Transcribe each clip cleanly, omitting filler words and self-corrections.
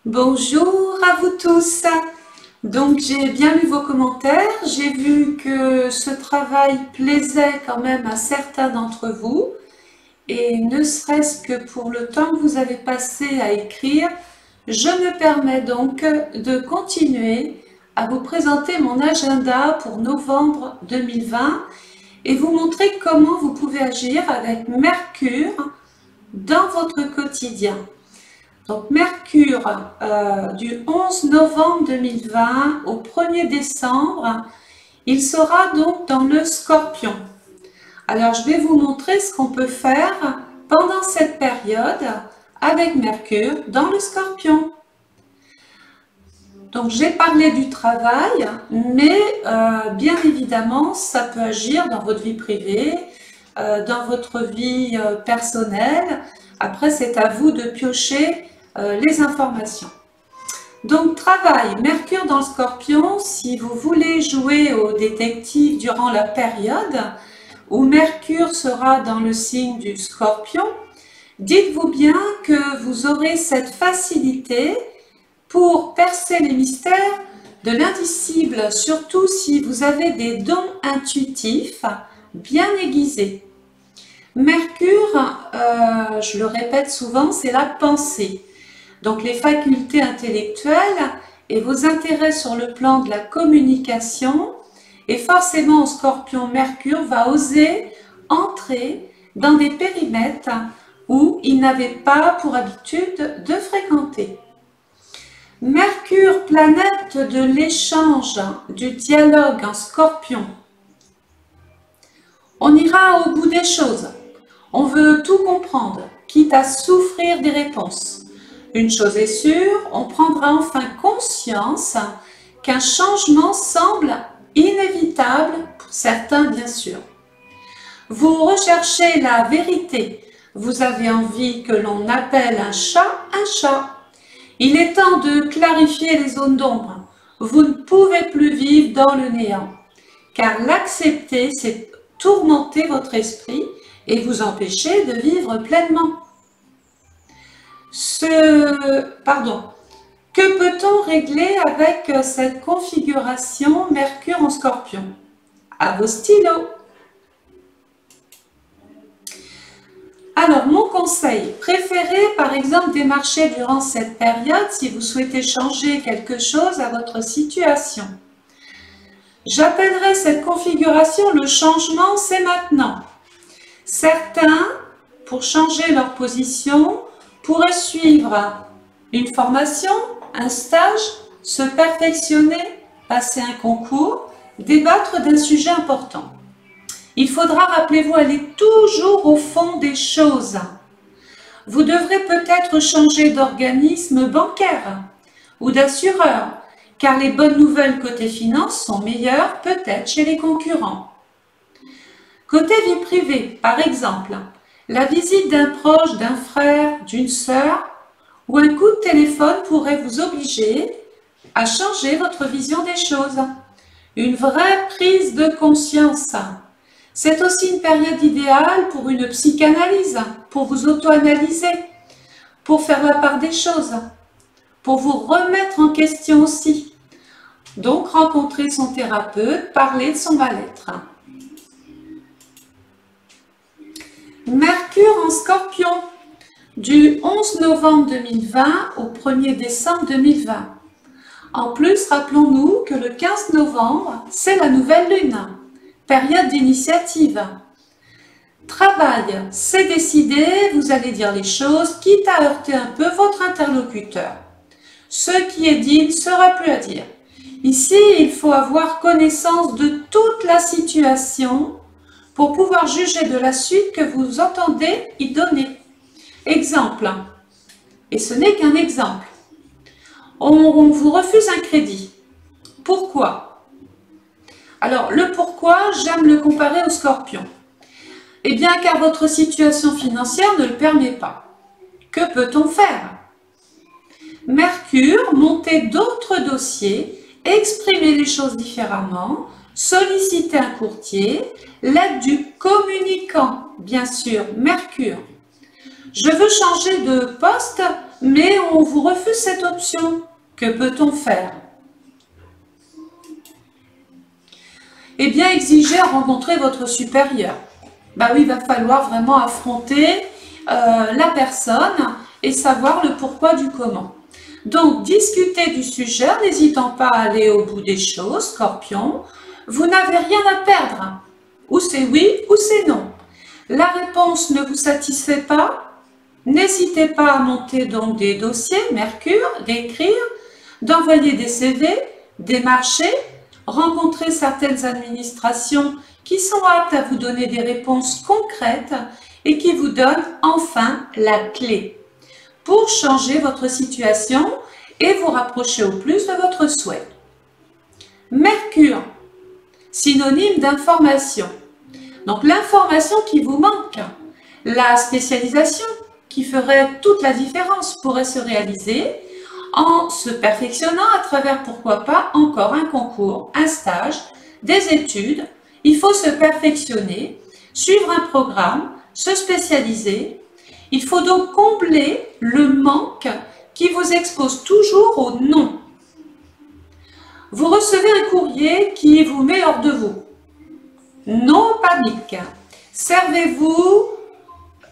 Bonjour à vous tous. Donc j'ai bien lu vos commentaires, j'ai vu que ce travail plaisait quand même à certains d'entre vous et ne serait-ce que pour le temps que vous avez passé à écrire, je me permets donc de continuer à vous présenter mon agenda pour novembre 2020 et vous montrer comment vous pouvez agir avec Mercure dans votre quotidien. Donc Mercure, du 11 novembre 2020 au 1er décembre, il sera donc dans le Scorpion. Alors je vais vous montrer ce qu'on peut faire pendant cette période avec Mercure dans le Scorpion. Donc j'ai parlé du travail, mais bien évidemment ça peut agir dans votre vie privée, dans votre vie personnelle. Après c'est à vous de piocher les informations. Donc travail, Mercure dans le Scorpion, si vous voulez jouer au détective durant la période où Mercure sera dans le signe du Scorpion, dites-vous bien que vous aurez cette facilité pour percer les mystères de l'indicible, surtout si vous avez des dons intuitifs bien aiguisés. Mercure, je le répète souvent, c'est la pensée. Donc les facultés intellectuelles et vos intérêts sur le plan de la communication, et forcément au Scorpion, Mercure va oser entrer dans des périmètres où il n'avait pas pour habitude de fréquenter. Mercure, planète de l'échange, du dialogue en Scorpion. On ira au bout des choses. On veut tout comprendre, quitte à souffrir des réponses. Une chose est sûre, on prendra enfin conscience qu'un changement semble inévitable, pour certains bien sûr. Vous recherchez la vérité, vous avez envie que l'on appelle un chat. Il est temps de clarifier les zones d'ombre. Vous ne pouvez plus vivre dans le néant, car l'accepter, c'est tourmenter votre esprit et vous empêcher de vivre pleinement. Que peut-on régler avec cette configuration Mercure en Scorpion? À vos stylos. Alors, mon conseil, préférez par exemple démarcher durant cette période si vous souhaitez changer quelque chose à votre situation. J'appellerai cette configuration le changement, c'est maintenant. Certains, pour changer leur position, pourraient suivre une formation, un stage, se perfectionner, passer un concours, débattre d'un sujet important. Il faudra, rappelez-vous, aller toujours au fond des choses. Vous devrez peut-être changer d'organisme bancaire ou d'assureur, car les bonnes nouvelles côté finance sont meilleures peut-être chez les concurrents. Côté vie privée, par exemple, la visite d'un proche, d'un frère, d'une sœur ou un coup de téléphone pourrait vous obliger à changer votre vision des choses. Une vraie prise de conscience. C'est aussi une période idéale pour une psychanalyse, pour vous auto-analyser, pour faire la part des choses, pour vous remettre en question aussi. Donc rencontrer son thérapeute, parler de son mal-être. Mercure en Scorpion, du 11 novembre 2020 au 1er décembre 2020. En plus, rappelons-nous que le 15 novembre, c'est la nouvelle lune, période d'initiative. Travail, c'est décidé, vous allez dire les choses, quitte à heurter un peu votre interlocuteur. Ce qui est dit ne sera plus à dire. Ici, il faut avoir connaissance de toute la situation pour pouvoir juger de la suite que vous entendez y donner. Exemple, et ce n'est qu'un exemple. On vous refuse un crédit. Pourquoi? Alors, le pourquoi, j'aime le comparer au Scorpion. Eh bien, car votre situation financière ne le permet pas. Que peut-on faire? Mercure, monter d'autres dossiers, exprimer les choses différemment, solliciter un courtier, l'aide du communicant, bien sûr, Mercure. Je veux changer de poste, mais on vous refuse cette option. Que peut-on faire? Eh bien, exiger à rencontrer votre supérieur. Bah oui, il va falloir vraiment affronter la personne et savoir le pourquoi du comment. Donc, discutez du sujet en n'hésitant pas à aller au bout des choses, Scorpion. Vous n'avez rien à perdre. Ou c'est oui ou c'est non. La réponse ne vous satisfait pas? N'hésitez pas à monter donc des dossiers, Mercure, d'écrire, d'envoyer des CV, démarcher, rencontrer certaines administrations qui sont aptes à vous donner des réponses concrètes et qui vous donnent enfin la clé pour changer votre situation et vous rapprocher au plus de votre souhait. Mercure, synonyme d'information. Donc l'information qui vous manque, la spécialisation qui ferait toute la différence pourrait se réaliser en se perfectionnant à travers, pourquoi pas, encore un concours, un stage, des études. Il faut se perfectionner, suivre un programme, se spécialiser. Il faut donc combler le manque qui vous expose toujours au non. Vous recevez un courrier qui vous met hors de vous. Non panique. Servez-vous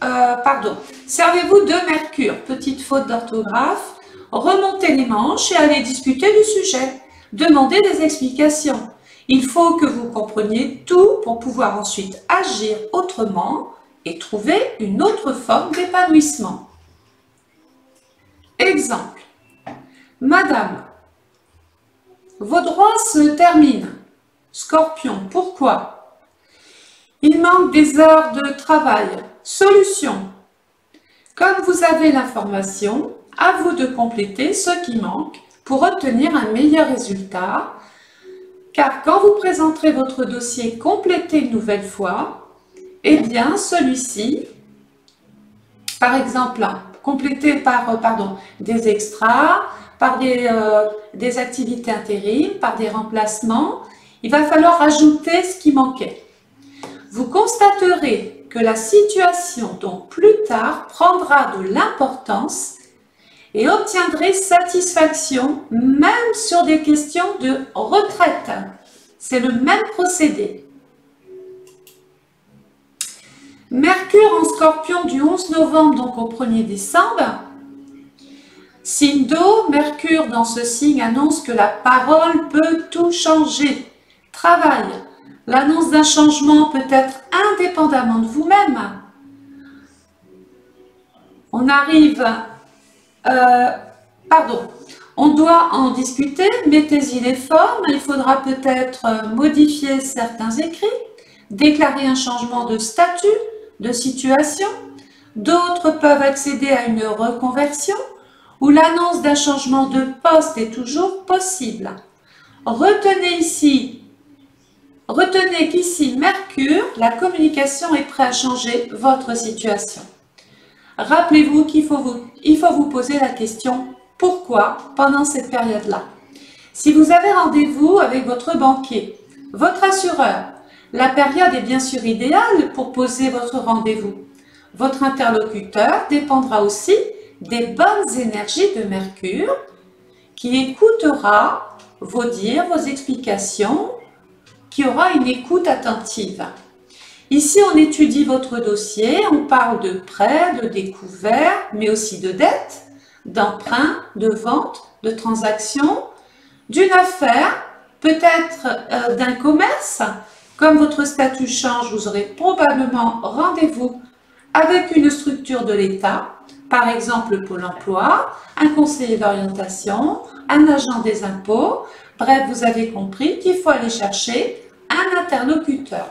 de Mercure. Petite faute d'orthographe. Remontez les manches et allez discuter du sujet. Demandez des explications. Il faut que vous compreniez tout pour pouvoir ensuite agir autrement et trouver une autre forme d'épanouissement. Exemple. Madame, vos droits se terminent. Scorpion, pourquoi? Il manque des heures de travail. Solution. Comme vous avez l'information, à vous de compléter ce qui manque pour obtenir un meilleur résultat. Car quand vous présenterez votre dossier complété une nouvelle fois, eh bien celui-ci, par exemple, complété par des extras, par des activités intérim, par des remplacements, il va falloir ajouter ce qui manquait. Vous constaterez que la situation, donc plus tard, prendra de l'importance et obtiendrez satisfaction même sur des questions de retraite. C'est le même procédé. Mercure en Scorpion du 11 novembre donc au 1er décembre. Signe d'eau, Mercure dans ce signe annonce que la parole peut tout changer. Travail, l'annonce d'un changement peut être indépendamment de vous-même. On arrive, on doit en discuter, mettez-y les formes, il faudra peut-être modifier certains écrits, déclarer un changement de statut, de situation. D'autres peuvent accéder à une reconversion où l'annonce d'un changement de poste est toujours possible. Retenez qu'ici, Mercure, la communication est prête à changer votre situation. Rappelez-vous qu'il faut vous poser la question « Pourquoi ?» pendant cette période-là. Si vous avez rendez-vous avec votre banquier, votre assureur, la période est bien sûr idéale pour poser votre rendez-vous. Votre interlocuteur dépendra aussi des bonnes énergies de Mercure qui écoutera vos dires, vos explications, qui aura une écoute attentive. Ici, on étudie votre dossier, on parle de prêts, de découvertes, mais aussi de dettes, d'emprunts, de ventes, de transactions, d'une affaire, peut-être d'un commerce. Comme votre statut change, vous aurez probablement rendez-vous avec une structure de l'État, par exemple Pôle emploi, un conseiller d'orientation, un agent des impôts. Bref, vous avez compris qu'il faut aller chercher un interlocuteur.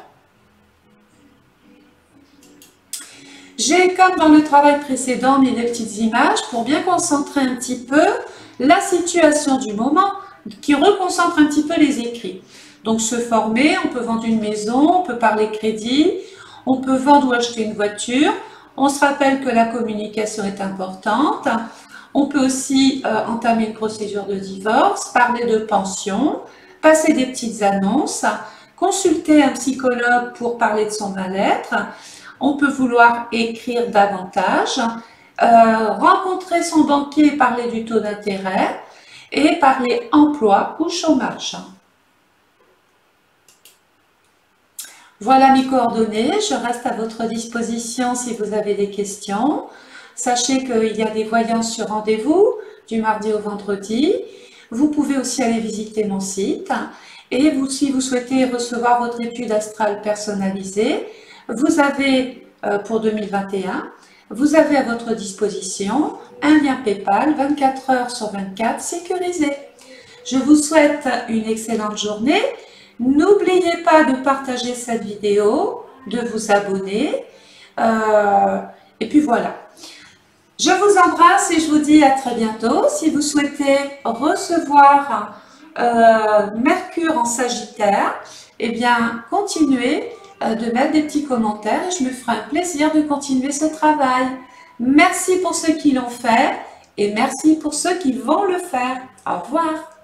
J'ai, comme dans le travail précédent, mis des petites images pour bien concentrer un petit peu la situation du moment, qui reconcentre un petit peu les écrits. Donc se former, on peut vendre une maison, on peut parler crédit, on peut vendre ou acheter une voiture. On se rappelle que la communication est importante. On peut aussi entamer une procédure de divorce, parler de pension, passer des petites annonces, consulter un psychologue pour parler de son mal-être. On peut vouloir écrire davantage, rencontrer son banquier et parler du taux d'intérêt et parler emploi ou chômage. Voilà mes coordonnées, je reste à votre disposition si vous avez des questions. Sachez qu'il y a des voyances sur rendez-vous du mardi au vendredi. Vous pouvez aussi aller visiter mon site. Et vous, si vous souhaitez recevoir votre étude astrale personnalisée, vous avez pour 2021, vous avez à votre disposition un lien PayPal 24 heures sur 24 sécurisé. Je vous souhaite une excellente journée. N'oubliez pas de partager cette vidéo, de vous abonner. Et puis voilà. Je vous embrasse et je vous dis à très bientôt. Si vous souhaitez recevoir Mercure en Sagittaire, eh bien, continuez de mettre des petits commentaires et je me ferai un plaisir de continuer ce travail. Merci pour ceux qui l'ont fait et merci pour ceux qui vont le faire. Au revoir.